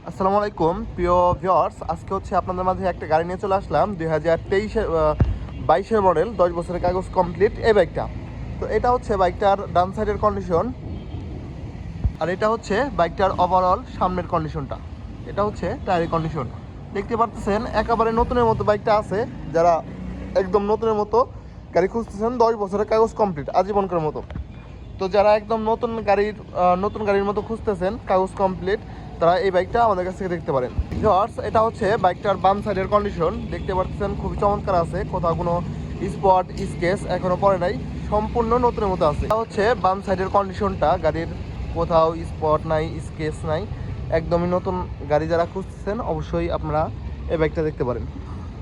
আসসালামু আলাইকুম প্রিয় ভিউয়ার্স, আজকে হচ্ছে আপনাদের মাঝে একটা গাড়ি নিয়ে চলে আসলাম 2023 22-এর মডেল, 10 বছরের কাগজ কমপ্লিট এই বাইকটা। তো এটা হচ্ছে বাইকটার ডান সাইডের কন্ডিশন, আর এটা হচ্ছে বাইকটার ওভারঅল সামনের কন্ডিশনটা। এটা হচ্ছে টায়ারের কন্ডিশন, দেখতে পারতেছেন একেবারে নতুনের মতো বাইকটা আছে। যারা একদম নতুনের মতো গাড়ি খুঁজতেছেন, 10 বছরের কাগজ কমপ্লিট আজীবনকার মতো, তো যারা একদম নতুন গাড়ির মতো খুঁজতেছেন কাগজ কমপ্লিট, তারা এই বাইকটা আমাদের কাছ থেকে দেখতে পারেন। ভিউয়ার্স, এটা হচ্ছে বাইকটার বাম সাইডের কন্ডিশন, দেখতে পাচ্ছেন খুবই চমৎকার আছে, কোথাও কোনো স্পট স্কেচ এখনো পড়ে নাই, সম্পূর্ণ নতুনের মতো আছে। এটা হচ্ছে বাম সাইডের কন্ডিশনটা, গাড়ির কোথাও স্পট নাই, স্কেচ নাই, একদমই নতুন গাড়ি। যারা খুঁজতেছেন অবশ্যই আপনারা এই বাইকটা দেখতে পারেন।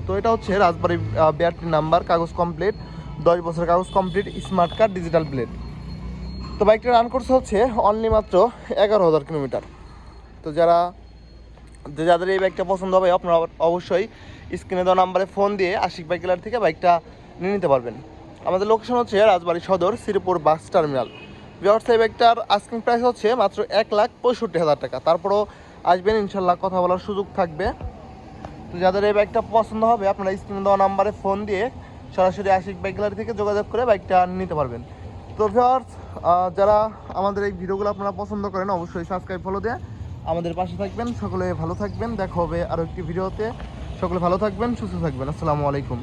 তো এটা হচ্ছে রাজবাড়ি 82 নাম্বার, কাগজ কমপ্লিট, 10 বছরের কাগজ complete, smart card, digital plate. তো বাইকটা রান করছে হচ্ছে অনলি মাত্র 11,000 কিলোমিটার। তো যাদের এই বাইকটা পছন্দ হবে, আপনারা অবশ্যই স্ক্রিনে দেওয়া নাম্বারে ফোন দিয়ে আশিক বাইক গ্যালারি থেকে বাইকটা নিয়ে নিতে পারবেন। আমাদের লোকেশন হচ্ছে রাজবাড়ী সদর, শ্রীপুর বাস টার্মিনাল। ভিউয়ার্স, এই বাইকটার আস্কিং প্রাইস হচ্ছে মাত্র 1,65,000 টাকা। তারপরও আসবেন, ইনশাল্লাহ কথা বলার সুযোগ থাকবে। তো যাদের এই বাইকটা পছন্দ হবে, আপনারা স্ক্রিনে দেওয়া নাম্বারে ফোন দিয়ে সরাসরি আশিক বাইক গ্যালারি থেকে যোগাযোগ করে বাইকটা নিতে পারবেন। তো ভিউয়ার্স, যারা আমাদের এই ভিডিওগুলো আপনারা পছন্দ করেন, অবশ্যই সাবস্ক্রাইব ফলো দিয়ে আমাদের পাশে থাকবেন। সকলে ভালো থাকবেন, দেখা হবে আরও একটি ভিডিওতে। সকলে ভালো থাকবেন, সুস্থ থাকবেন। আসসালামু আলাইকুম।